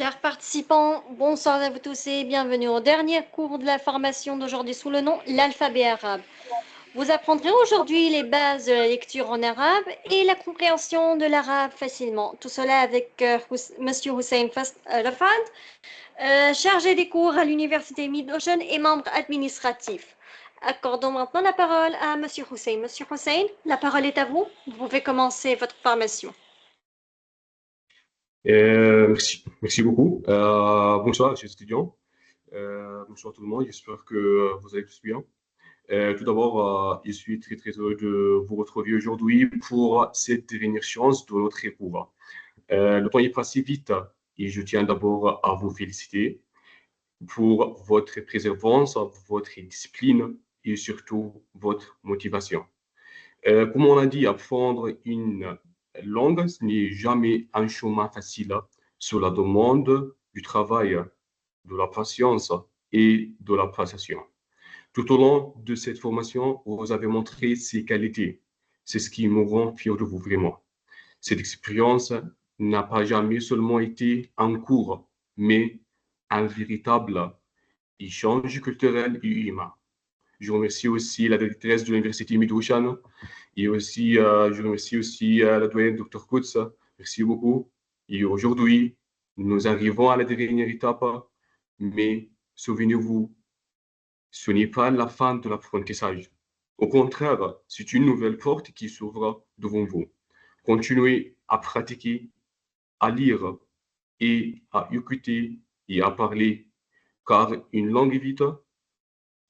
Chers participants, bonsoir à vous tous et bienvenue au dernier cours de la formation d'aujourd'hui sous le nom l'alphabet arabe. Vous apprendrez aujourd'hui les bases de la lecture en arabe et la compréhension de l'arabe facilement. Tout cela avec Monsieur Hussein Rafad, chargé des cours à l'université Mid-Ocean et membre administratif. Accordons maintenant la parole à Monsieur Hussein. Monsieur Hussein, la parole est à vous. Vous pouvez commencer votre formation. Merci beaucoup. Bonsoir, chers étudiants. Bonsoir tout le monde. J'espère que vous allez tous bien. Tout d'abord, je suis très heureux de vous retrouver aujourd'hui pour cette dernière séance de notre cours. Le temps est passé vite et je tiens d'abord à vous féliciter pour votre persévérance, votre discipline et surtout votre motivation. Comme on a dit, apprendre une langue, ce n'est jamais un chemin facile sur la demande du travail, de la patience et de la prestation. Tout au long de cette formation, vous avez montré ces qualités. C'est ce qui me rend fier de vous vraiment. Cette expérience n'a pas jamais seulement été un cours, mais un véritable échange culturel et humain. Je remercie aussi la directrice de l'université Mid-Ocean et aussi, je remercie aussi la doyenne Dr Kutz. Merci beaucoup. Et aujourd'hui, nous arrivons à la dernière étape, mais souvenez-vous, ce n'est pas la fin de l'apprentissage. Au contraire, c'est une nouvelle porte qui s'ouvre devant vous. Continuez à pratiquer, à lire et à écouter et à parler, car une langue est vite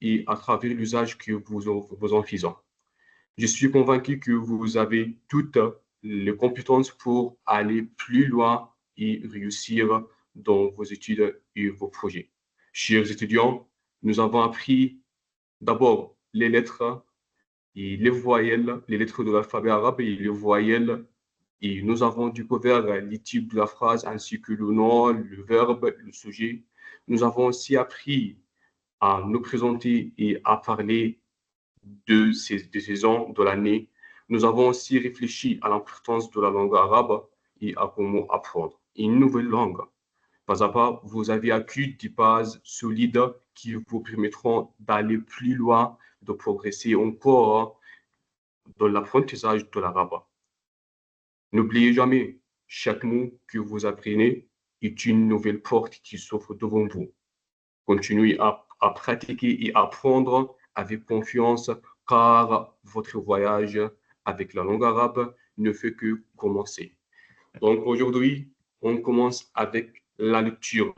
et à travers l'usage que vous en faites. Je suis convaincu que vous avez toutes les compétences pour aller plus loin et réussir dans vos études et vos projets. Chers étudiants, nous avons appris d'abord les lettres et les voyelles, les lettres de l'alphabet arabe et les voyelles. Et nous avons découvert les types de la phrase ainsi que le nom, le verbe, le sujet. Nous avons aussi appris à nous présenter et à parler de ces saisons de l'année. Nous avons aussi réfléchi à l'importance de la langue arabe et à comment apprendre une nouvelle langue. Pas à pas, vous avez acquis des bases solides qui vous permettront d'aller plus loin, de progresser encore dans l'apprentissage de l'arabe. N'oubliez jamais, chaque mot que vous apprenez est une nouvelle porte qui s'offre devant vous. Continuez à pratiquer et apprendre avec confiance, car votre voyage avec la langue arabe ne fait que commencer. Donc aujourd'hui, on commence avec la lecture.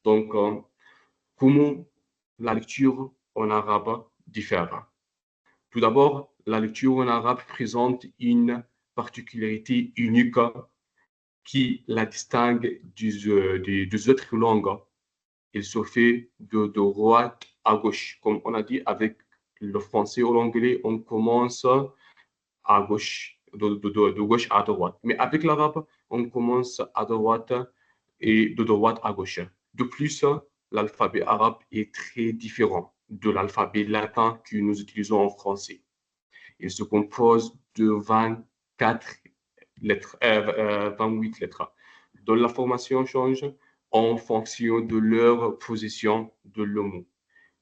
Donc, comment la lecture en arabe diffère? Tout d'abord, la lecture en arabe présente une particularité unique qui la distingue des autres langues. Il se fait de droite à gauche. Comme on a dit avec le français ou l'anglais, on commence à gauche, de gauche à droite. Mais avec l'arabe, on commence à droite et de droite à gauche. De plus, l'alphabet arabe est très différent de l'alphabet latin que nous utilisons en français. Il se compose de 24 lettres, 28 lettres, dont la formation change en fonction de leur position de le mot,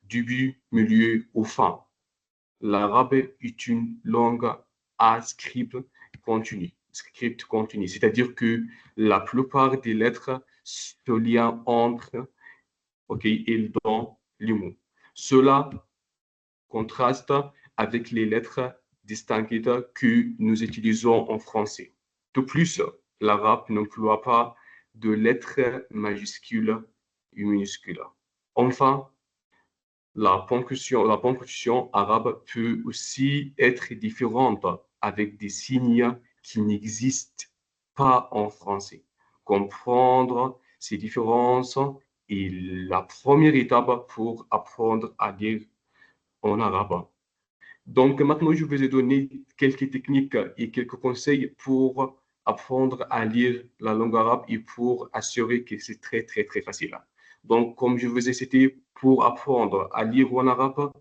début, milieu ou fin. L'arabe est une langue à script continu, c'est-à-dire que la plupart des lettres se lient entre et dans les mots. Cela contraste avec les lettres distinctes que nous utilisons en français. De plus, l'arabe n'emploie pas de lettres majuscules et minuscules. Enfin, la ponctuation arabe peut aussi être différente avec des signes qui n'existent pas en français. Comprendre ces différences est la première étape pour apprendre à lire en arabe. Donc maintenant, je vous ai donné quelques techniques et quelques conseils pour apprendre à lire la langue arabe et pour assurer que c'est très facile. Donc, comme je vous ai cité, pour apprendre à lire en arabe,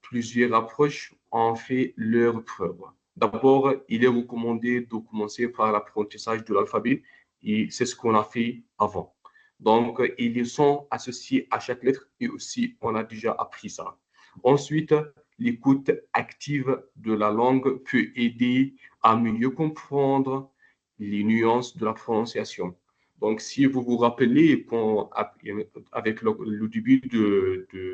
plusieurs approches ont fait leur preuve. D'abord, il est recommandé de commencer par l'apprentissage de l'alphabet et c'est ce qu'on a fait avant. Donc, ils sont associés à chaque lettre et aussi, on a déjà appris ça. Ensuite, l'écoute active de la langue peut aider à mieux comprendre les nuances de la prononciation. Donc, si vous vous rappelez, avec le début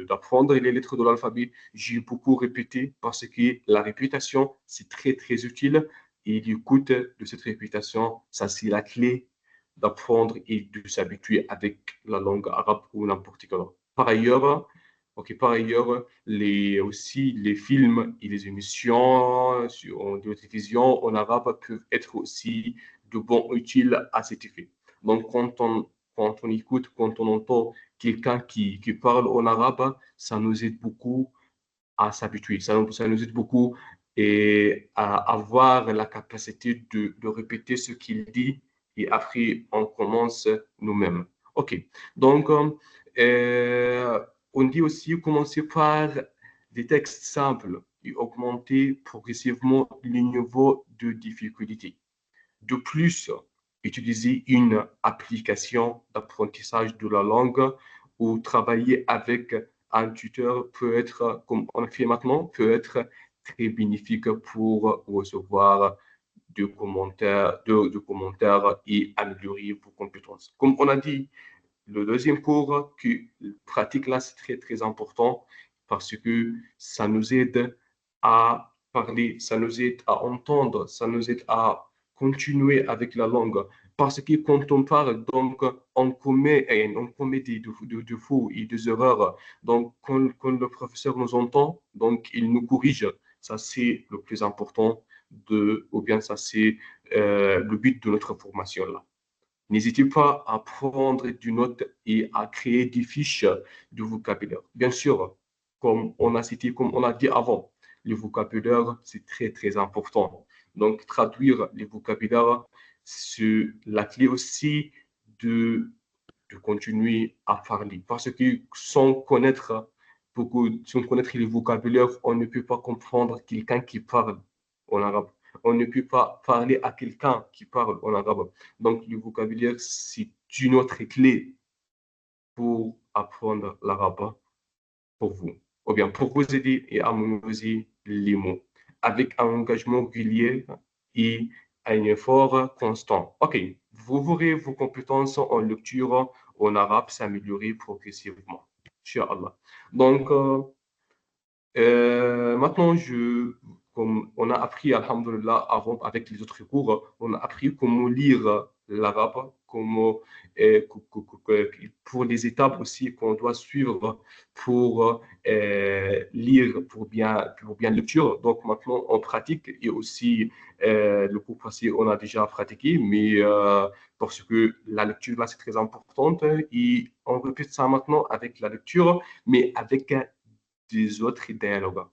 d'apprendre les lettres de l'alphabet, j'ai beaucoup répété parce que la répétition, c'est très, très utile. Et l'écoute de cette répétition, ça, c'est la clé d'apprendre et de s'habituer avec la langue arabe ou n'importe quelle langue. Par ailleurs, aussi les films et les émissions de télévision en arabe peuvent être aussi de bons utiles à cet effet. Donc, quand on écoute, quand on entend quelqu'un qui parle en arabe, ça nous aide beaucoup à s'habituer. Ça nous aide beaucoup et à avoir la capacité de répéter ce qu'il dit et après, on commence nous-mêmes. OK. Donc, on dit aussi commencer par des textes simples et augmenter progressivement le niveau de difficulté. De plus, utiliser une application d'apprentissage de la langue ou travailler avec un tuteur peut être, comme on fait maintenant, peut être très bénéfique pour recevoir de commentaires et améliorer vos compétences. Comme on a dit, le deuxième cours qui pratique là, c'est très, très important parce que ça nous aide à parler, ça nous aide à entendre, ça nous aide à continuer avec la langue. Parce que quand on parle, donc, on commet des faux et des erreurs. Donc, quand le professeur nous entend, donc, il nous corrige. Ça, c'est le plus important ou bien ça, c'est le but de notre formation là. N'hésitez pas à prendre des notes et à créer des fiches de vocabulaire. Bien sûr, comme on a cité, comme on a dit avant, le vocabulaire, c'est très, très important. Donc, traduire les vocabulaires, c'est la clé aussi de, de continuer à parler. Parce que sans connaître les vocabulaires, on ne peut pas comprendre quelqu'un qui parle en arabe. On ne peut pas parler à quelqu'un qui parle en arabe. Donc, le vocabulaire, c'est une autre clé pour apprendre l'arabe pour vous, ou bien pour vous aider et à mémoriser les mots, avec un engagement régulier et un effort constant. OK, vous verrez vos compétences en lecture en arabe s'améliorer progressivement. Inch'Allah. Donc, maintenant, comme on a appris, alhamdulillah, avant, avec les autres cours, on a appris comment lire l'arabe, pour les étapes aussi qu'on doit suivre pour lire, pour bien lecture. Donc maintenant, on pratique et aussi le cours passé, on a déjà pratiqué, mais parce que la lecture là, c'est très importante et on répète ça maintenant avec la lecture, mais avec des autres dialogues.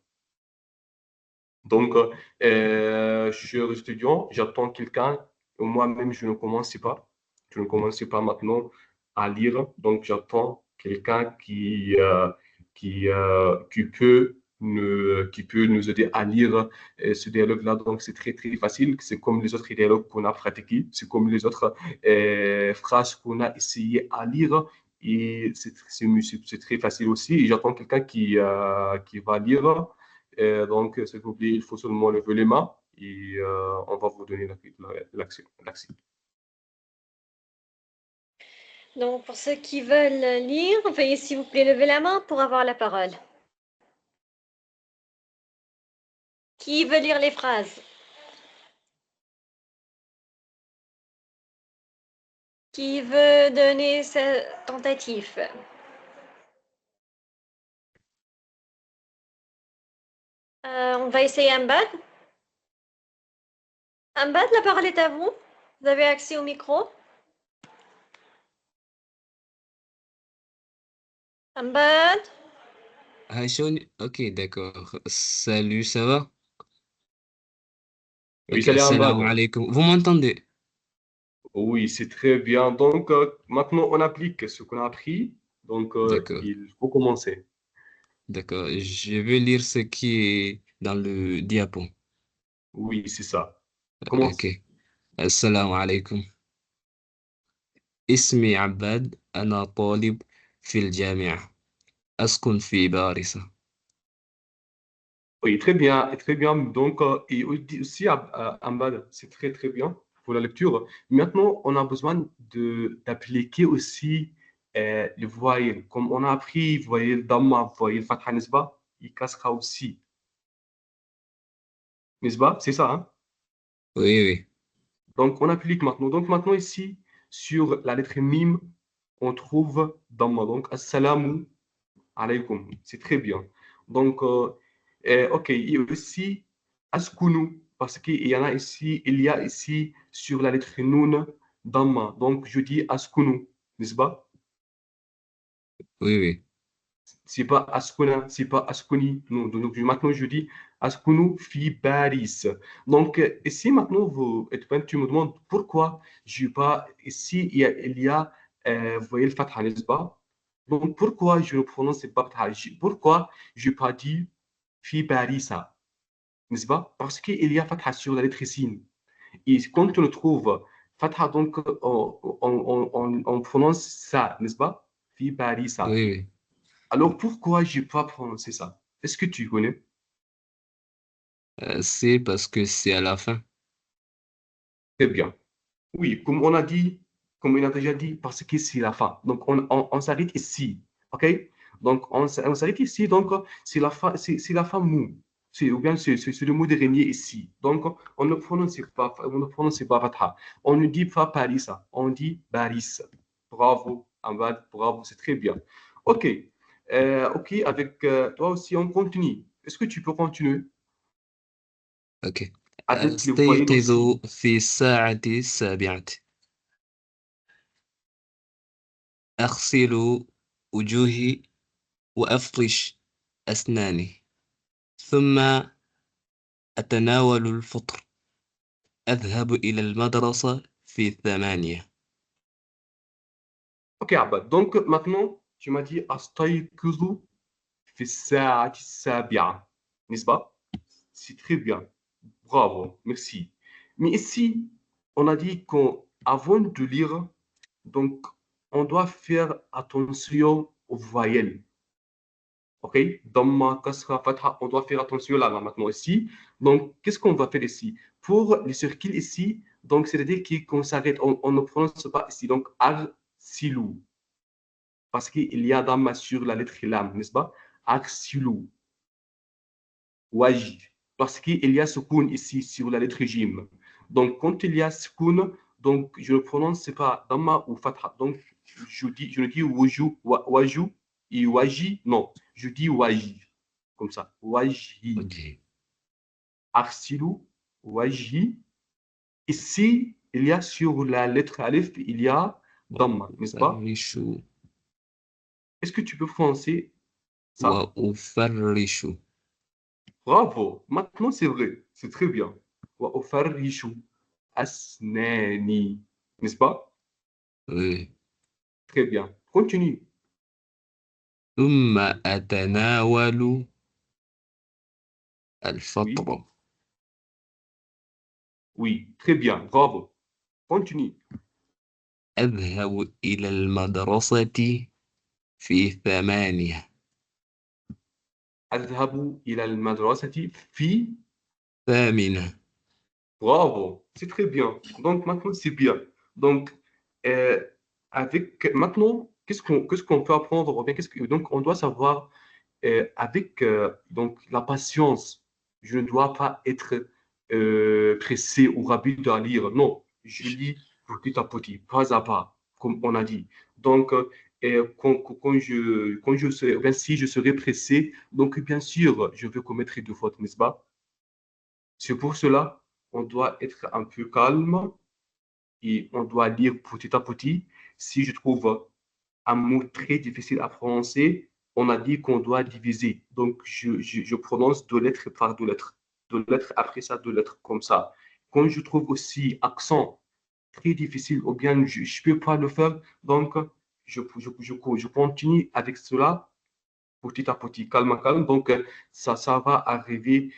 Donc, chers étudiants, j'attends quelqu'un. Moi-même, je ne commence pas. Je ne commence pas maintenant à lire. Donc, j'attends quelqu'un qui peut nous aider à lire ce dialogue-là. Donc, c'est très, très facile. C'est comme les autres dialogues qu'on a pratiqués. C'est comme les autres phrases qu'on a essayé à lire. Et c'est très facile aussi. Et j'attends quelqu'un qui va lire. Donc, s'il vous plaît, il faut seulement lever les mains et on va vous donner l'accès. Donc, pour ceux qui veulent lire, veuillez s'il vous plaît lever la main pour avoir la parole. Qui veut lire les phrases? Qui veut donner sa tentative? On va essayer Ambad. Ambad, la parole est à vous. Vous avez accès au micro. Ambad. Ok, d'accord. Salut, ça va? Oui, Ok, salut assalamu Ahmad. alaikum. Vous m'entendez? Oui, c'est très bien. Donc, maintenant, on applique ce qu'on a appris. Donc, D'accord, il faut commencer. d'accord. Je vais lire ce qui est dans le diapo. Oui, c'est ça. Ok. Commence. Assalamu alaikum. اسمي عباد أنا طالب في الجامعة أسكن في باريسا. Oui, très bien, et très bien. Donc, et aussi, Ahmad, c'est très, très bien pour la lecture. Maintenant, on a besoin d'appliquer aussi les voyelles. Comme on a appris voyelle Dhamma, voyelle Fatha Nisba, il cassera aussi. Nisba, c'est ça, hein? Oui, oui, Donc, on applique maintenant. Donc, maintenant, ici, sur la lettre Mim, on trouve Dhamma. Donc, Assalamu alaykum. C'est très bien. Donc, OK. Et aussi, Askunu, parce qu'il y en a ici, il y a ici sur la lettre Noun, Dhamma. Donc, je dis Askunu, n'est-ce pas? oui, oui. C'est pas Askuna, c'est pas Askuni. Non, donc, maintenant, je dis Askunu fi Paris. Donc, ici, maintenant, tu me demandes pourquoi je pas. Ici, il y a vous voyez le fatha, n'est-ce pas? Donc, pourquoi je ne prononce pas fatha? Pourquoi je n'ai pas dit fi Paris, n'est-ce pas? Parce qu'il y a fatha sur la lettre sin. Et quand on le trouve fatha, donc, on prononce ça, n'est-ce pas? Fi Paris. Oui, oui. Alors pourquoi je n'ai pas prononcé ça? Est-ce que tu connais? C'est parce que c'est à la fin. Très bien. Oui, comme on a dit, comme on a déjà dit, parce que c'est la fin. Donc on s'arrête ici. OK? Donc on s'arrête ici. Donc c'est la fin, c'est la fin mou. Ou bien c'est le mot dernier ici. Donc on ne prononce pas fatha. On ne dit pas Parisa, on dit Baris. Bravo, Ahmad, bravo, c'est très bien. OK. OK, avec toi aussi, on continue. Est-ce que tu peux continuer Ok. avec les voyelles أستيقظ aussi? في الساعة السابعة أغسل وجوهي وأفرش أسناني ثم أتناول الفطر أذهب إلى المدرسة في 8. Ok, Abad. Donc maintenant, tu m'as dit Astaykuzu fi sa'ati sabi'a. N'est-ce pas? C'est très bien. Bravo, merci. Mais ici, on a dit qu'avant de lire, donc, on doit faire attention aux voyelles. OK? Dhamma, kasra, fatha, on doit faire attention là, maintenant ici. Donc, qu'est-ce qu'on va faire ici? Pour les circuits ici, donc, c'est-à-dire qu'on s'arrête, on ne prononce pas ici. Donc, ar, silou. Parce qu'il y a dhamma sur la lettre lam, n'est-ce pas? Arsilou, wajid. Parce qu'il y a sukoun ici sur la lettre jim. Donc, quand il y a sukoun, donc je ne prononce pas dhamma ou fatha. Donc, je ne dis waju, waju et waji, non. Je dis waji, comme ça. Waji, Ok. arsilou, waji. Ici, il y a sur la lettre alif, il y a dhamma, n'est-ce pas? وأفرش Est-ce que tu peux prononcer ça? وأفرش. Bravo. Maintenant, c'est vrai. C'est très bien. Wa ufarrishu asnani. N'est-ce pas? Oui. Très bien. Continue. ثم أتناول Oui. الفطر Oui. Très bien. Bravo. Continue. أذهب إلى المدرسة في 8. أذهب إلى المدرسة في. 8. Bravo. C'est très bien. Donc, maintenant, c'est bien. Donc, euh, avec maintenant, qu'est-ce qu'on peut apprendre? Ou bien, donc, on doit savoir avec donc, la patience, je ne dois pas être pressé ou rapide à lire. Non, je lis petit à petit, pas à pas, comme on a dit. Donc, quand je serai, ben, si je serai pressé, donc bien sûr, je vais commettre des fautes, n'est-ce pas? C'est pour cela on doit être un peu calme et on doit lire petit à petit. Si je trouve un mot très difficile à prononcer, on a dit qu'on doit diviser. Donc, je prononce deux lettres par deux lettres. Deux lettres après ça, deux lettres comme ça. Quand je trouve aussi accent très difficile ou bien je ne peux pas le faire, donc je continue avec cela petit à petit, calme à calme. Donc, ça va arriver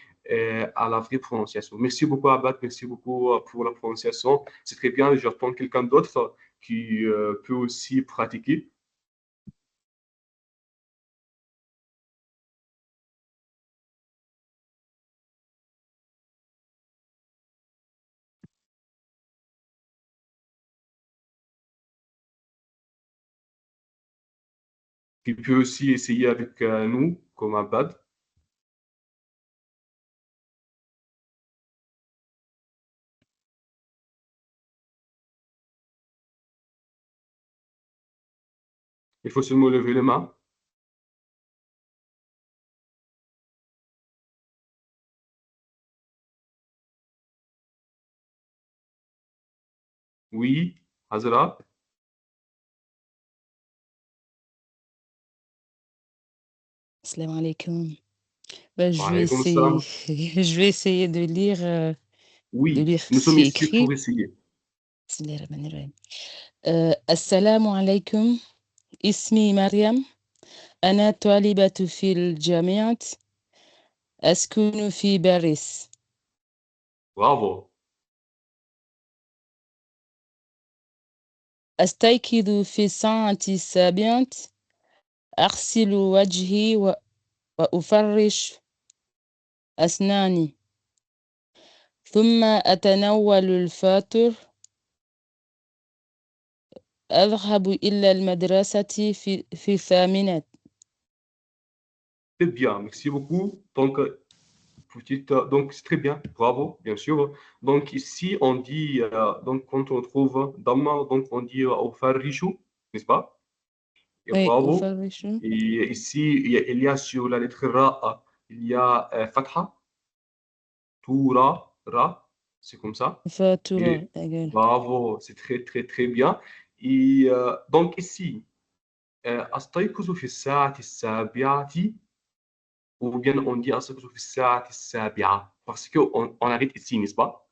à la vraie prononciation. Merci beaucoup, Abad. Merci beaucoup pour la prononciation. C'est très bien. J'attends quelqu'un d'autre. qui peut aussi pratiquer. Qui peut aussi essayer avec nous, comme Abad. Il faut seulement lever les mains. Oui, Hazra. Assalamu alaikum. Ben, Wa alaykoum assalam. je vais essayer de lire Oui, ce nous sommes qui est ici écrit. pour essayer. Bismillahirrahmanirrahim. Assalamu alaikum. اسمي مريم. أنا طالبة في الجامعة. أسكن في باريس. Bravo. أستيقظ في الساعة 7. أغسل وجهي وأفرش أسناني. ثم أتناول الفطور. أذهب إلى المدرسة في 8. C'est bien, merci beaucoup. Donc, donc c'est très bien, bravo, bien sûr. Donc, ici, on dit, donc, quand on trouve Damma, donc, on dit au Farishu, n'est-ce pas? Et Oui, bravo. أفرش. Et ici, il y a sur la lettre Ra, il y a Fatha, Toura, Ra, c'est comme ça. فطور. Et d'accord. bravo, c'est très, très, très bien. Et donc, ici, أستيقظ في الساعة السابعة ou bien on dit أستيقظ في الساعة السابعة parce qu'on arrête ici, n'est-ce pas?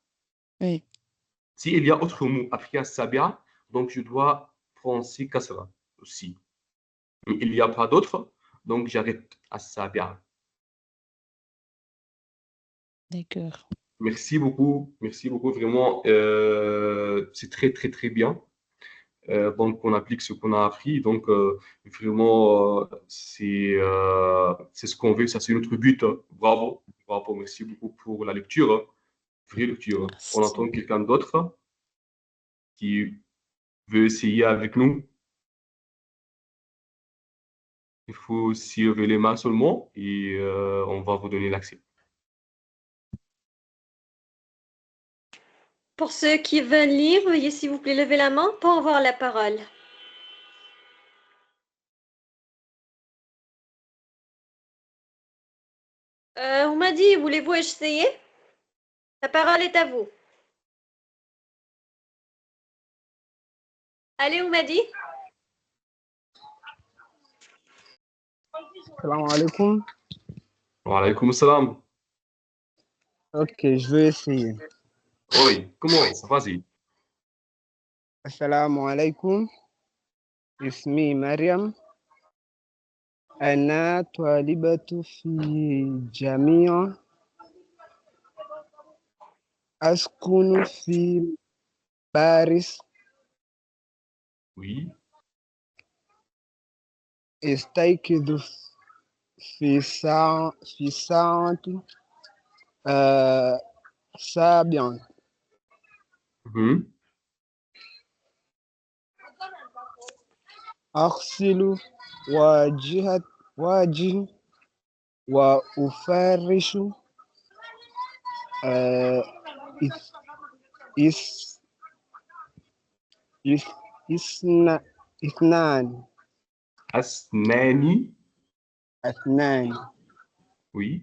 Oui, S'il y a autre mot après السابعة, donc je dois prononcer kasra aussi. Mais il n'y a pas d'autre, donc j'arrête à السابعة. d'accord. Merci beaucoup, vraiment, c'est très, très, très bien. Donc, on applique ce qu'on a appris. Donc, vraiment, c'est ce qu'on veut. Ça, c'est notre but. Bravo. Bravo. Merci beaucoup pour la lecture. Vraie lecture. On Merci. attend quelqu'un d'autre qui veut essayer avec nous. Il faut aussi lever les mains seulement et on va vous donner l'accès. Pour ceux qui veulent lire, veuillez s'il vous plaît lever la main pour avoir la parole. On m'a dit, voulez-vous essayer? La parole est à vous. Allez, on m'a dit. Salam alaikum. Wa alaykoum salam. Ok, je vais essayer. Oui, commence. Vas-y. Assalamu alaikum. اسمي مريم. أنا طالبة في جامعة. أسكن في باريس. Oui. أستيقظ في الساعة 7. Mhm. أغسل وجهي وأفرش إس- إثنان. أسناني. Oui.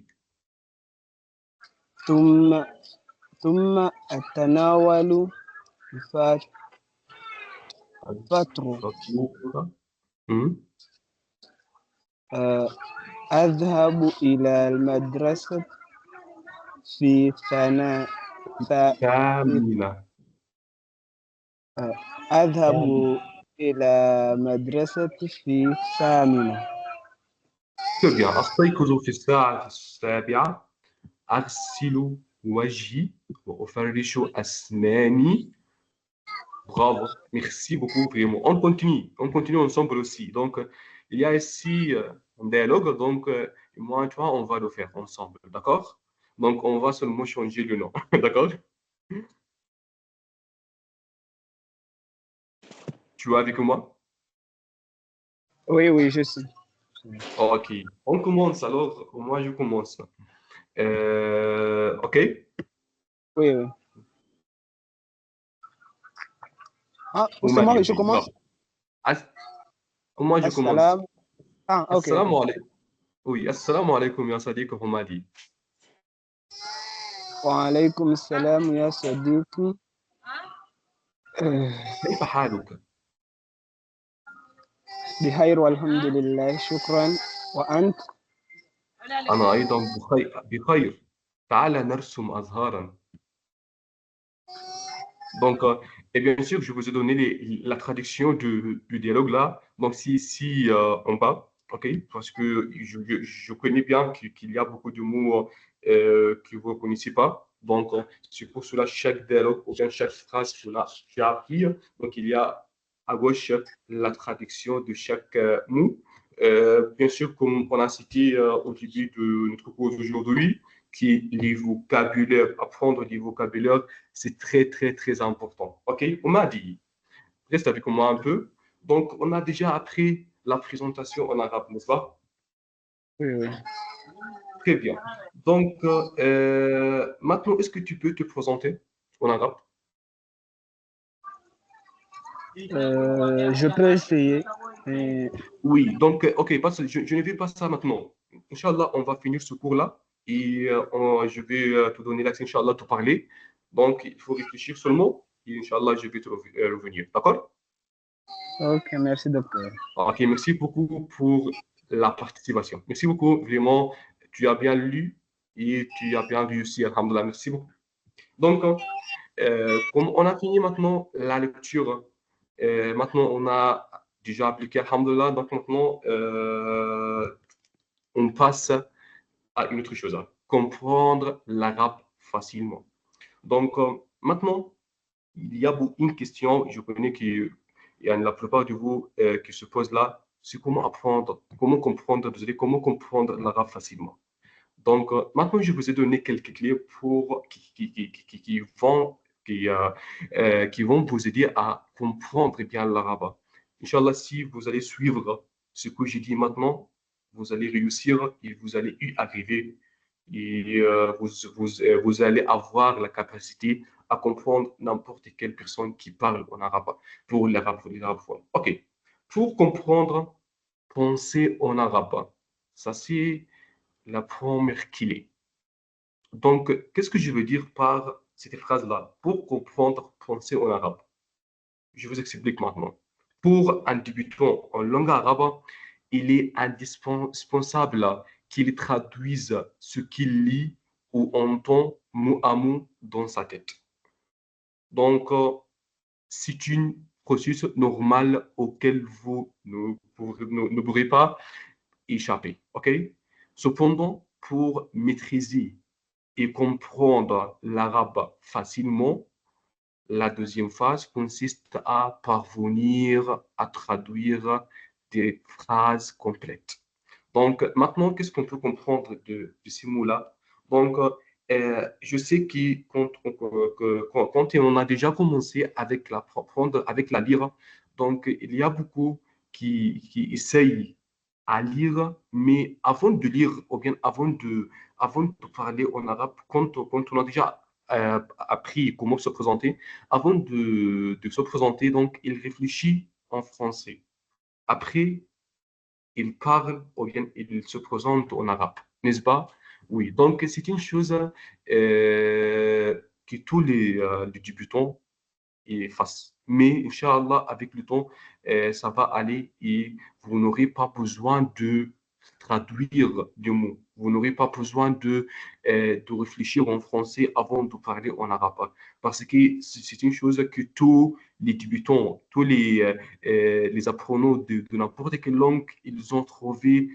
ثم أتناول الفطر. Fatura. Mhm. أذهب إلى المدرسة في كاملة. أذهب إلى مدرسة في 8. Très bien. أستيقظ في الساعة السابعة. أغسل وجهي وأفرش أسناني. Bravo, merci beaucoup, vraiment. On continue ensemble aussi. Donc, il y a ici un dialogue, donc moi et toi, on va le faire ensemble, d'accord? Donc, on va seulement changer le nom, d'accord? Tu es avec moi? Oui, oui, je suis. Ok, on commence alors. Moi, je commence. Ok? Oui, oui. Ah, On c'est m'a dit moi, je oui. commence. As- Moi, je commence. Assalam. Ah, ok, ok. Assalamu alaikum. Oui, assalamu alaikum, ya Sadiq, on m'a dit. Wa alaykum salam ya Sadiqi. كيف حالك؟ بخير والحمد لله شكرا. وأنت؟ أنا أيضا بخير. تعال نرسم أزهارا. Donc, et bien sûr, je vous ai donné la traduction du dialogue là. Donc, si on va, OK, parce que je connais bien qu'il y a beaucoup de mots que vous ne connaissez pas. Donc, c'est pour cela chaque dialogue ou bien chaque phrase qu'on a déjà appris. Donc, il y a à gauche la traduction de chaque mot. Bien sûr, comme on a cité au début de notre cours d'aujourd'hui, qui est les vocabulaires, apprendre les vocabulaires c'est très, très, très important. OK? On m'a dit, reste avec moi un peu. Donc, on a déjà appris la présentation en arabe, n'est-ce pas? Oui, oui. Très bien. Donc, maintenant, est-ce que tu peux te présenter en arabe? Je peux essayer. Mais Oui, donc, OK, je ne vais pas ça maintenant. Inch'Allah, on va finir ce cours-là et je vais te donner l'accès, Inch'Allah, te parler. Donc, il faut réfléchir seulement et Inch'Allah, je vais te revenir. D'accord? ok, merci docteur. Ok, merci beaucoup pour la participation. Merci beaucoup, vraiment, tu as bien lu et tu as bien réussi, alhamdoulilah, merci beaucoup. Donc, comme on a fini maintenant la lecture, maintenant on a déjà appliqué, alhamdoulilah, donc maintenant on passe à une autre chose, comprendre l'arabe facilement. Donc, maintenant, il y a une question, je connais qu'il y a la plupart de vous qui se posent là, c'est comment apprendre, comment comprendre, désolé, comment comprendre l'arabe facilement. Donc, maintenant, je vous ai donné quelques clés qui vont vous aider à comprendre bien l'arabe. Inch'Allah, si vous allez suivre ce que j'ai dit maintenant, vous allez réussir et vous allez y arriver et vous allez avoir la capacité à comprendre n'importe quelle personne qui parle en arabe pour l'arabe. OK. Pour comprendre, pensez en arabe. Ça, c'est la première clé. Donc, qu'est-ce que je veux dire par cette phrase-là? Pour comprendre, pensez en arabe. Je vous explique maintenant. Pour un débutant en langue arabe, il est indispensable qu'il traduise ce qu'il lit ou entend mot à mot dans sa tête. Donc, c'est un processus normal auquel vous ne pourrez pas échapper. OK? Cependant, pour maîtriser et comprendre l'arabe facilement, la deuxième phase consiste à parvenir à traduire des phrases complètes. Donc, maintenant, qu'est-ce qu'on peut comprendre de ces mots-là? Donc, je sais que quand on a déjà commencé avec l'apprendre, avec la lire, donc il y a beaucoup qui essayent à lire, mais avant de lire, ou bien avant de parler en arabe, quand on a déjà appris comment se présenter, avant de se présenter, donc il réfléchit en français. Après, il parle ou bien il se présente en arabe, n'est-ce pas? Oui, donc c'est une chose que tous les débutants fassent. Mais, Inch'Allah, avec le temps, ça va aller et vous n'aurez pas besoin de traduire des mots. Vous n'aurez pas besoin de réfléchir en français avant de parler en arabe. Parce que c'est une chose que tous les débutants, tous les apprenants de n'importe quelle langue, ils ont trouvé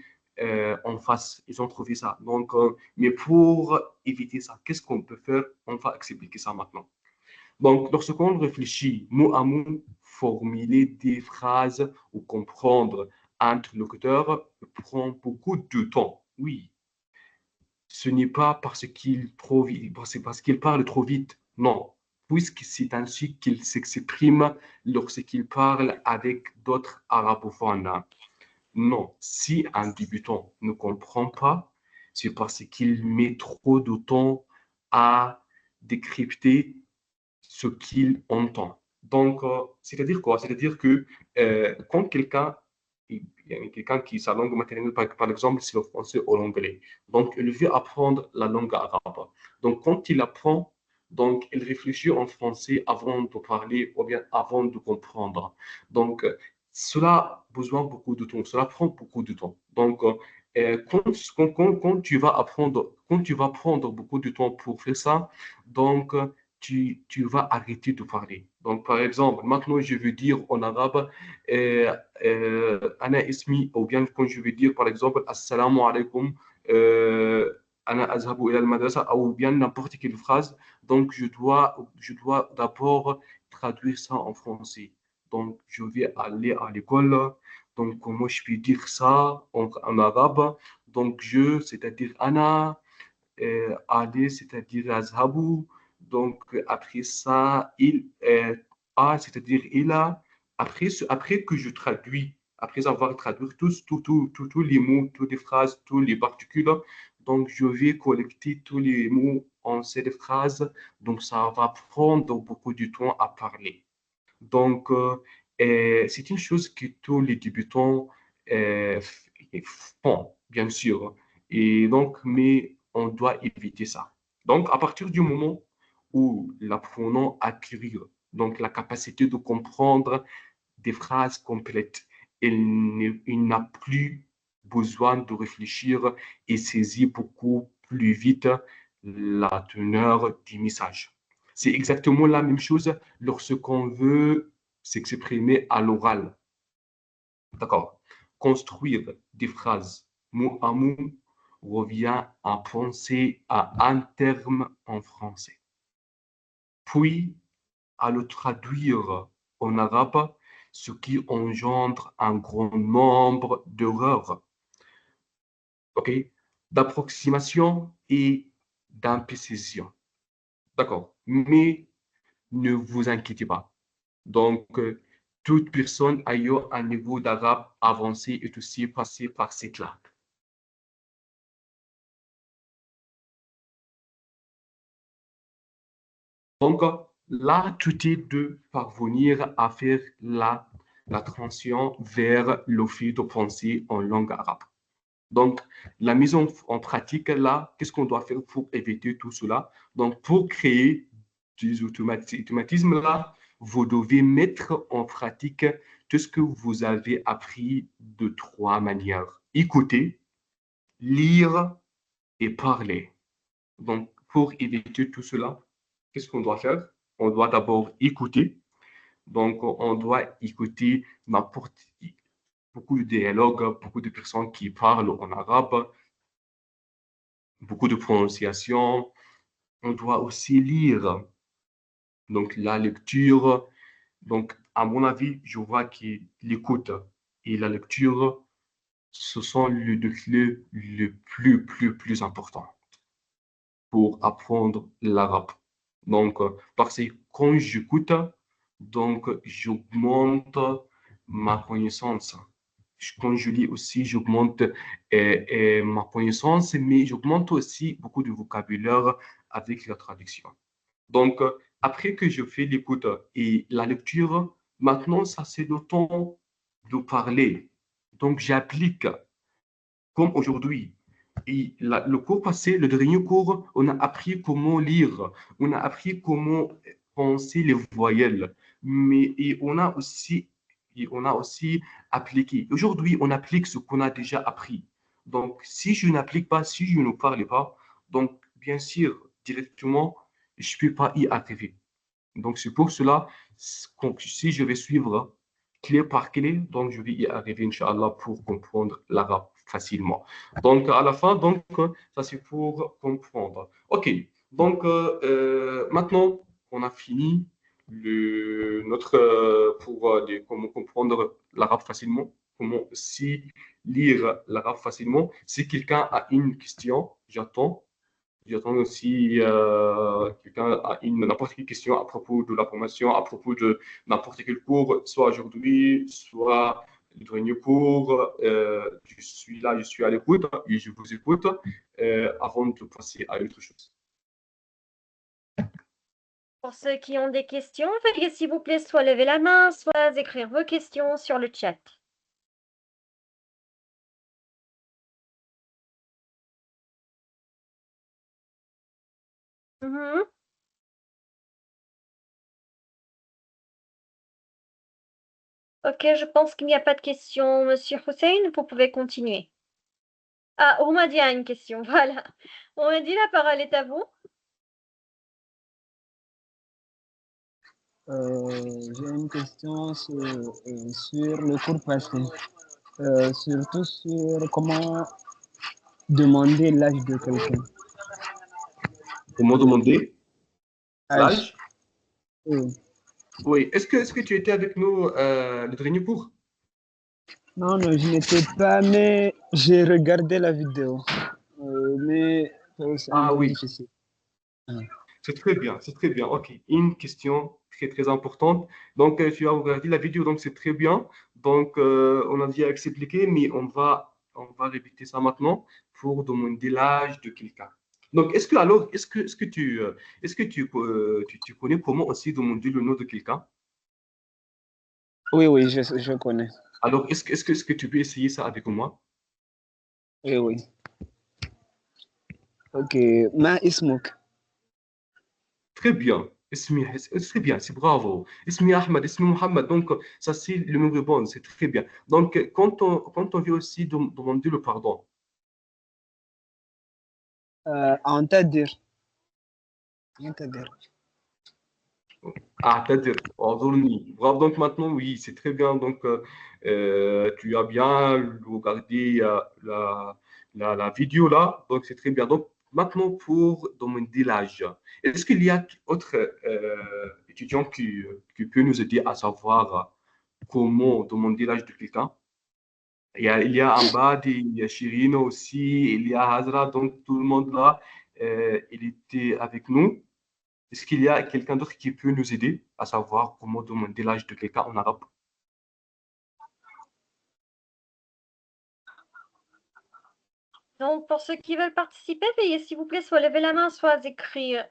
en face. Ils ont trouvé ça. Donc, mais pour éviter ça, qu'est-ce qu'on peut faire? On va expliquer ça maintenant. Donc, lorsqu'on réfléchit mot à mot, formuler des phrases ou comprendre un interlocuteur prend beaucoup de temps. Oui, ce n'est pas parce qu'il parle trop vite, non, puisque c'est ainsi qu'il s'exprime lorsqu'il parle avec d'autres arabophones. Non, si un débutant ne comprend pas, c'est parce qu'il met trop de temps à décrypter ce qu'il entend. Donc, c'est-à-dire quoi? C'est-à-dire que quand il y a quelqu'un qui, sa langue maternelle, par exemple, c'est le français ou l'anglais, donc il veut apprendre la langue arabe. Donc, quand il apprend, donc il réfléchit en français avant de parler ou bien avant de comprendre. Donc, cela a besoin beaucoup de temps, cela prend beaucoup de temps. Donc, quand tu vas apprendre, quand tu vas prendre beaucoup de temps pour faire ça, donc, tu vas arrêter de parler. Donc, par exemple, maintenant, je veux dire en arabe, Ana ismi, ou bien quand je veux dire, par exemple, Assalamu alaikum, Ana azhabu ila al-madrasa, ou bien n'importe quelle phrase. Donc, je dois d'abord traduire ça en français. Donc, je vais aller à l'école. Donc, comment je peux dire ça en arabe? Donc, c'est-à-dire Ana, Ali, c'est-à-dire Azhabu. Donc, après ça, a, c'est-à-dire il a. Après que je traduis, après avoir traduit tous les mots, toutes les phrases, toutes les particules, donc je vais collecter tous les mots en cette phrase. Donc, ça va prendre beaucoup de temps à parler. Donc, c'est une chose que tous les débutants euh, font, bien sûr. Et donc, mais on doit éviter ça. Donc, à partir du moment où l'apprenant acquiert donc la capacité de comprendre des phrases complètes, il n'a plus besoin de réfléchir et saisir beaucoup plus vite la teneur du message. C'est exactement la même chose lorsqu'on veut s'exprimer à l'oral. D'accord. Construire des phrases mot à mot revient à penser à un terme en français, puis à le traduire en arabe, ce qui engendre un grand nombre d'erreurs, ok, d'approximation et d'imprécision. D'accord. Mais ne vous inquiétez pas. Donc, toute personne ayant un niveau d'arabe avancé est aussi passée par cette là. Donc, là, tout est de parvenir à faire la transition vers le fait de penser en langue arabe. Donc, la mise en pratique, là, qu'est-ce qu'on doit faire pour éviter tout cela? Donc, pour créer des automatismes, là, vous devez mettre en pratique tout ce que vous avez appris de trois manières. Écouter, lire et parler. Donc, pour éviter tout cela, qu'est-ce qu'on doit faire? On doit d'abord écouter. Donc, on doit écouter beaucoup de dialogues, beaucoup de personnes qui parlent en arabe, beaucoup de prononciation. On doit aussi lire. Donc, la lecture. Donc, à mon avis, je vois que l'écoute et la lecture, ce sont les deux clés les plus importants pour apprendre l'arabe. Donc, parce que quand j'écoute, donc, j'augmente ma connaissance. Quand je lis aussi, j'augmente ma connaissance, mais j'augmente aussi beaucoup de vocabulaire avec la traduction. Donc, après que je fais l'écoute et la lecture, maintenant, ça c'est le temps de parler. Donc, j'applique comme aujourd'hui. Et le cours passé, le dernier cours, on a appris comment lire, on a appris comment penser les voyelles, mais et on a aussi appliqué. Aujourd'hui, on applique ce qu'on a déjà appris. Donc, si je n'applique pas, si je ne parle pas, donc bien sûr, directement, je ne peux pas y arriver. Donc, c'est pour cela, si je vais suivre clé par clé, donc je vais y arriver, Inch'Allah, pour comprendre l'arabe facilement. Donc, à la fin, donc, ça c'est pour comprendre. OK. Donc, maintenant, on a fini comment comprendre l'arabe facilement, comment aussi lire l'arabe facilement. Si quelqu'un a une question, j'attends. J'attends aussi quelqu'un a n'importe quelle question à propos de la formation, à propos de n'importe quel cours, soit aujourd'hui, soit le dernier cours. Je suis là, je suis à l'écoute et je vous écoute avant de passer à autre chose. Pour ceux qui ont des questions, veuillez s'il vous plaît soit lever la main, soit écrire vos questions sur le chat. Mhm. Ok, je pense qu'il n'y a pas de questions, Monsieur Hussein, vous pouvez continuer. Ah, Oumadi a une question, voilà. Oumadi, la parole est à vous. J'ai une question sur le cours passé, surtout sur comment demander l'âge de quelqu'un. Comment demander Âge. l'âge? Oui. Oui. Est-ce que tu étais avec nous le dernier cours? Non, non, je n'étais pas, mais j'ai regardé la vidéo. Mais c'est un Ah peu oui. difficile. C'est très bien, c'est très bien. OK. Une question très, très importante. Donc, tu as regardé la vidéo, donc c'est très bien. Donc, on a déjà expliqué, mais on va répéter ça maintenant pour demander l'âge de quelqu'un. Donc, est-ce que tu connais comment aussi demander le nom de quelqu'un? Oui, oui, je connais. Alors, est-ce que tu peux essayer ça avec moi? Oui, oui. Ok. Ma ismuk. Très bien. Très bien, c'est bravo. Ismi Ahmed, Ismi Mohamed. Donc, ça, c'est le numéro bon, c'est très bien. Donc, quand on veut aussi demander le pardon, أعتذر. أعتذر. c'est-à-dire, ordonne-nous. Bravo. Donc, maintenant, oui, c'est très bien. Donc, tu as bien regardé la vidéo là. Donc, c'est très bien. Donc, maintenant, pour demander l'âge, est-ce qu'il y a d'autres étudiants qui peuvent nous aider à savoir comment demander l'âge de quelqu'un? Il y a en bas, il y a Chirino aussi, il y a Hazra, donc tout le monde là, il était avec nous. Est-ce qu'il y a quelqu'un d'autre qui peut nous aider à savoir comment demander l'âge de quelqu'un en arabe? Donc, pour ceux qui veulent participer, veuillez s'il vous plaît soit lever la main, soit écrire.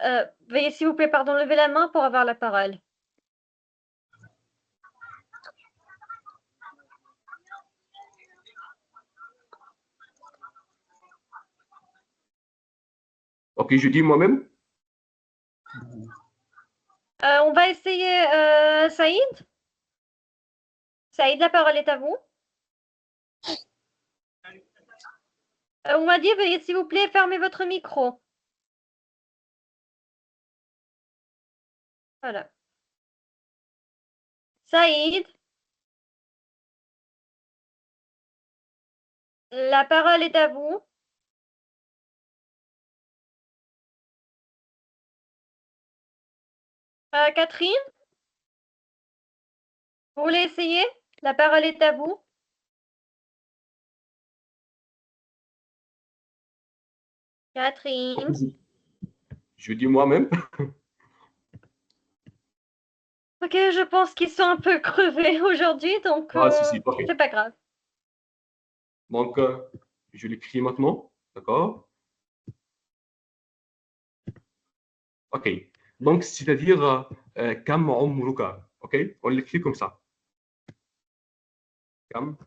Veuillez s'il vous plaît, pardon, lever la main pour avoir la parole. Ok, je dis moi-même. On va essayer Saïd. Saïd, la parole est à vous. On m'a dit, veuillez s'il vous plaît fermer votre micro. Voilà. Saïd, la parole est à vous. Catherine, vous voulez essayer? La parole est à vous. Catherine. Je dis moi-même. Ok, je pense qu'ils sont un peu crevés aujourd'hui, donc Ah, si, ok. c'est pas grave. Donc, je l'écris maintenant. D'accord? Ok. Donc, c'est-à-dire, Kam umruka. Ok? On l'écrit comme ça. Kam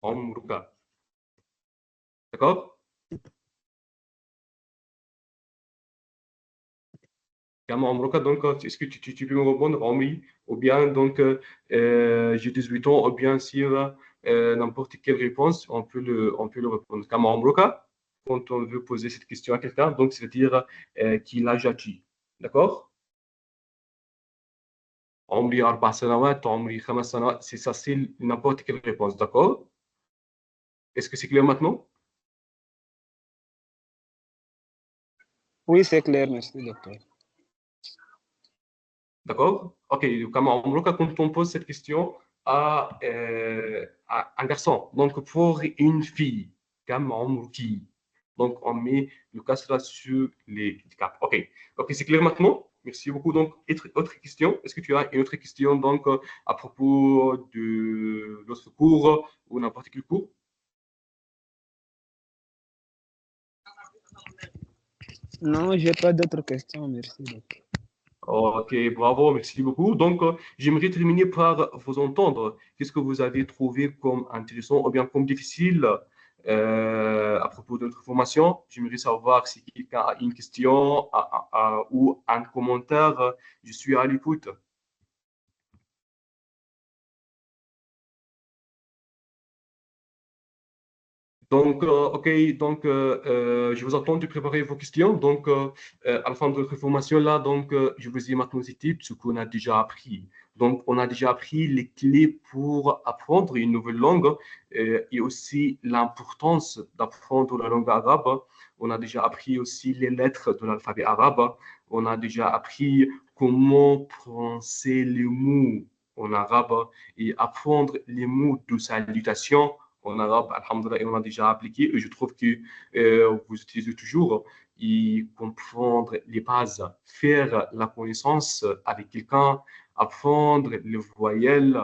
umruka. D'accord? Kam umruka. Donc, est-ce que tu peux me répondre en oui? Ou bien, donc, j'ai 18 ans, ou bien sur n'importe quelle réponse, on peut le répondre. Kam umruka. Quand on veut poser cette question à quelqu'un, donc, c'est-à-dire, qui l'âge as-tu? D'accord? عمري 4 سنوات عمري 5 سنوات c'est ça c'est n'importe quelle réponse d'accord est-ce que c'est clair maintenant Oui, c'est clair, merci, docteur. D'accord? Ok, quand on pose cette question à un garçon, donc pour une fille, qui, donc on met le casra sur les caps. Ok, c'est clair maintenant? Merci beaucoup. Donc, autre question? Est-ce que tu as une autre question donc, à propos de notre cours ou n'importe quel cours? Non, j'ai pas d'autres questions, merci. Ok, bravo, merci beaucoup. Donc, j'aimerais terminer par vous entendre. Qu'est-ce que vous avez trouvé comme intéressant ou bien comme difficile à propos de notre formation? J'aimerais savoir si quelqu'un a une question ou un commentaire. Je suis à l'écoute. Donc, OK, donc je vous attends de préparer vos questions. Donc, à la fin de notre formation là, donc, je vous ai maintenant cité ce qu'on a déjà appris. Donc, on a déjà appris les clés pour apprendre une nouvelle langue et aussi l'importance d'apprendre la langue arabe. On a déjà appris aussi les lettres de l'alphabet arabe. On a déjà appris comment prononcer les mots en arabe et apprendre les mots de salutation en arabe, alhamdoulilah, et on a déjà appliqué. Et je trouve que vous utilisez toujours et comprendre les bases, faire la connaissance avec quelqu'un, apprendre les voyelles.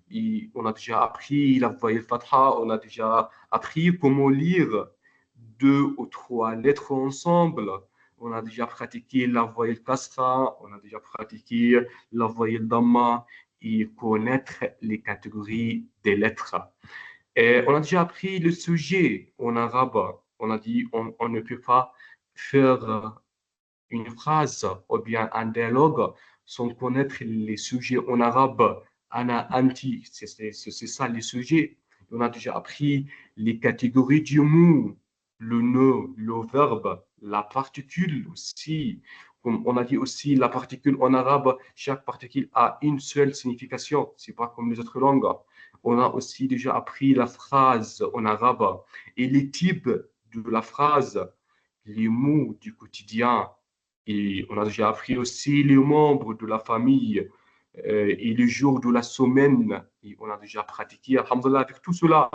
Et on a déjà appris la voyelle fatha, on a déjà appris comment lire deux ou trois lettres ensemble. On a déjà pratiqué la voyelle kasra, on a déjà pratiqué la voyelle damma et connaître les catégories des lettres. Et on a déjà appris le sujet en arabe. On a dit on ne peut pas faire une phrase ou bien un dialogue sans connaître les sujets en arabe. Ana, anti, c'est ça les sujets. On a déjà appris les catégories du mot, le nom, le verbe, la particule aussi. Comme on a dit aussi, la particule en arabe, chaque particule a une seule signification. C'est pas comme les autres langues. On a aussi déjà appris la phrase en arabe et les types de la phrase, les mots du quotidien. Et on a déjà appris aussi les membres de la famille et les jours de la semaine. Et on a déjà pratiqué, alhamdulillah, avec tout cela.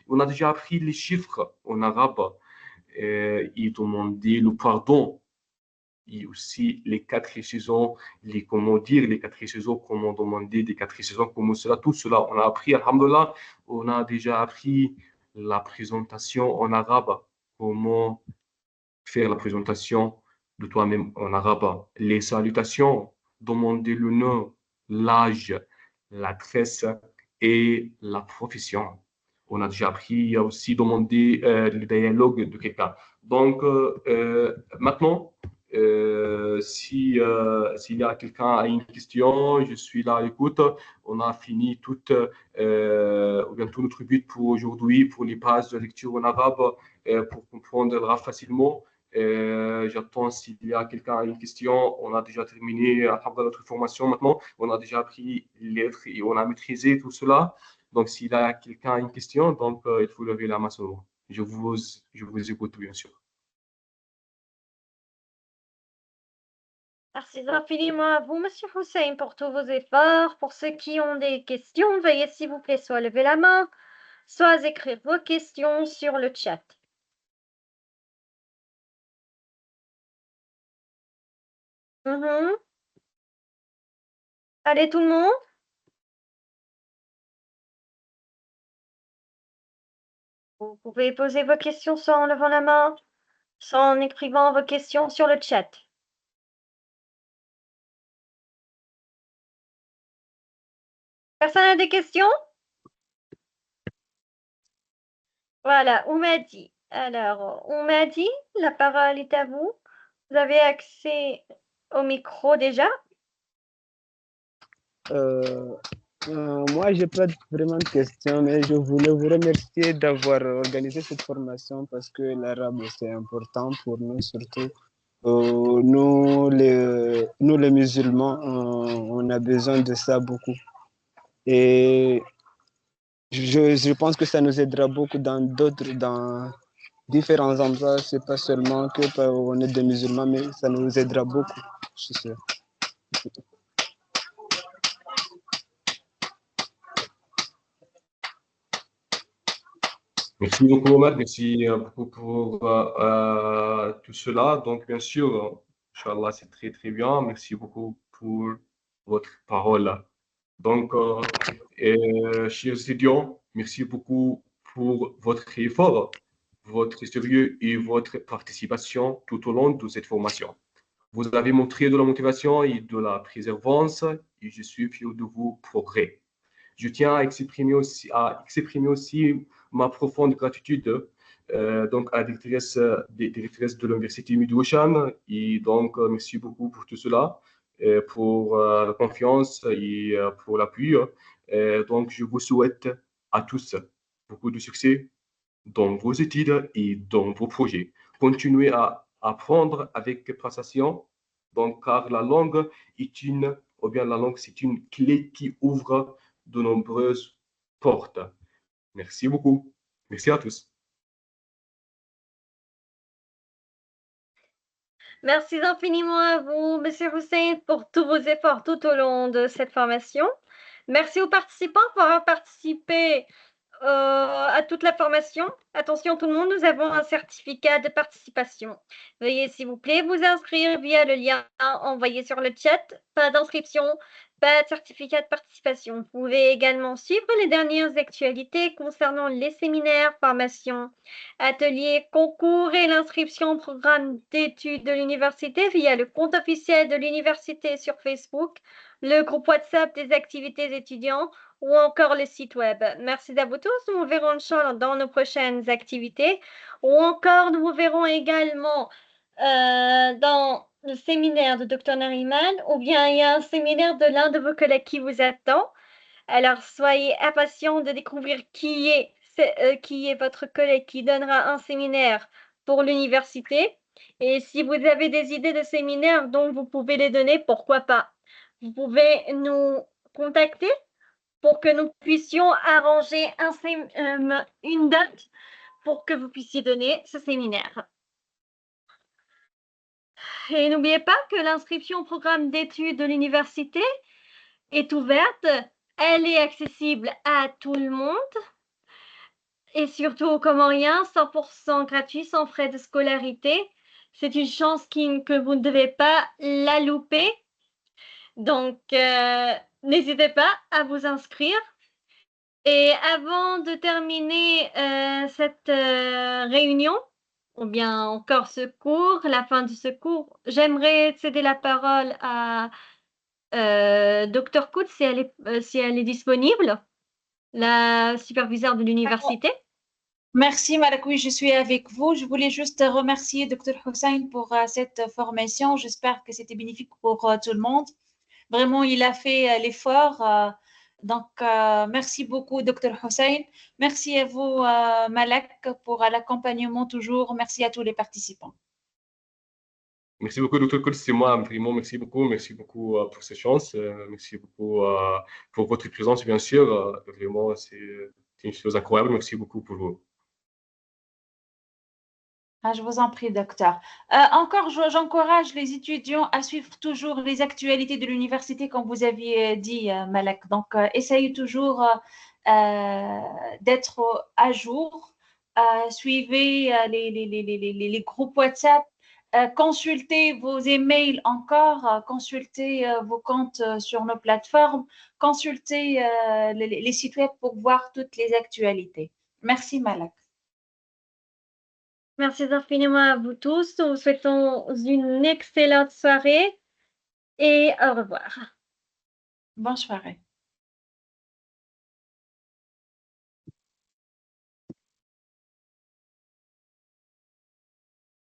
On a déjà appris les chiffres en arabe et demandé le pardon. Et aussi les quatre saisons, les comment dire, les quatre saisons, comment demander des quatre saisons, comment cela, tout cela. On a appris, alhamdulillah, on a déjà appris la présentation en arabe, comment faire la présentation de toi-même en arabe, les salutations, demander le nom, l'âge, l'adresse et la profession. On a déjà appris à aussi demander le dialogue de quelqu'un. Donc, maintenant, s'il y a quelqu'un a une question, je suis là à l'écoute. On a fini ou bien tout notre but pour aujourd'hui, pour les bases de lecture en arabe, pour comprendre l'arabe facilement. J'attends s'il y a quelqu'un a une question. On a déjà terminé à travers notre formation maintenant. On a déjà appris les lettres et on a maîtrisé tout cela. Donc, s'il y a quelqu'un a une question, donc il faut lever la main seulement. Je vous écoute, bien sûr. Merci infiniment à vous, Monsieur Hussein, pour tous vos efforts. Pour ceux qui ont des questions, veuillez s'il vous plaît soit lever la main, soit écrire vos questions sur le chat. Allez, tout le monde? Vous pouvez poser vos questions soit en levant la main, soit en écrivant vos questions sur le chat. Personne n'a des questions? Voilà, Oumadi. Alors, Oumadi, la parole est à vous. Vous avez accès au micro déjà? Moi, j'ai pas vraiment de questions, mais je voulais vous remercier d'avoir organisé cette formation parce que l'arabe, c'est important pour nous, surtout nous, les musulmans, on a besoin de ça beaucoup. Et je pense que ça nous aidera beaucoup dans différents endroits. C'est pas seulement que on est des musulmans, mais ça nous aidera beaucoup, je suis sûr. Merci beaucoup, Mohamed. Merci beaucoup pour tout cela. Donc, bien sûr, Inch'Allah, c'est très, très bien. Merci beaucoup pour votre parole. Donc, chers étudiants, merci beaucoup pour votre effort, votre sérieux et votre participation tout au long de cette formation. Vous avez montré de la motivation et de la persévérance et je suis fier de vos progrès. Je tiens à exprimer aussi ma profonde gratitude donc à la directrice de l'Université Midoucham. Et donc, merci beaucoup pour tout cela, pour la confiance et pour l'appui. Donc, je vous souhaite à tous beaucoup de succès dans vos études et dans vos projets. Continuez à apprendre avec précision, donc, car la langue la langue, c'est une clé qui ouvre de nombreuses portes. Merci beaucoup. Merci à tous. Merci infiniment à vous, Monsieur Hussein, pour tous vos efforts tout au long de cette formation. Merci aux participants pour avoir participé à toute la formation. Attention tout le monde, nous avons un certificat de participation. Veuillez s'il vous plaît vous inscrire via le lien envoyé sur le chat. Pas d'inscription, pas de certificat de participation. Vous pouvez également suivre les dernières actualités concernant les séminaires, formations, ateliers, concours et l'inscription au programme d'études de l'université via le compte officiel de l'université sur Facebook, le groupe WhatsApp des activités étudiants ou encore le site web. Merci à vous tous. Nous vous verrons Inch'Allah dans nos prochaines activités ou encore nous vous verrons également dans le séminaire de Dr Nariman ou bien il y a un séminaire de l'un de vos collègues qui vous attend. Alors soyez impatients de découvrir qui est votre collègue qui donnera un séminaire pour l'université. Et si vous avez des idées de séminaires dont vous pouvez les donner, pourquoi pas. Vous pouvez nous contacter pour que nous puissions arranger une date pour que vous puissiez donner ce séminaire. Et n'oubliez pas que l'inscription au programme d'études de l'université est ouverte, elle est accessible à tout le monde et surtout aux Comoriens, 100% gratuit, sans frais de scolarité. C'est une chance que vous ne devez pas la louper. Donc, n'hésitez pas à vous inscrire. Et avant de terminer cette réunion, ou bien encore ce cours, la fin de ce cours, j'aimerais céder la parole à Dr Kout si elle est disponible, la superviseure de l'université. Merci Malak, oui, je suis avec vous. Je voulais juste remercier Dr Hussein pour cette formation. J'espère que c'était bénéfique pour tout le monde. Vraiment, il a fait l'effort. Donc, merci beaucoup, Dr Hussein. Merci à vous, Malak, pour l'accompagnement toujours. Merci à tous les participants. Merci beaucoup, Dr. Koul. C'est moi, vraiment, merci beaucoup. Merci beaucoup pour ces chances. Merci beaucoup pour votre présence, bien sûr. Vraiment, c'est une chose incroyable. Merci beaucoup pour vous. Je vous en prie, docteur. Encore, j'encourage les étudiants à suivre toujours les actualités de l'université, comme vous aviez dit, Malak. Donc, essayez toujours d'être à jour. Suivez les groupes WhatsApp. Consultez vos emails encore. Consultez vos comptes sur nos plateformes. Consultez les sites web pour voir toutes les actualités. Merci, Malak. Merci infiniment à vous tous. Nous vous souhaitons une excellente soirée et au revoir. Bonne soirée.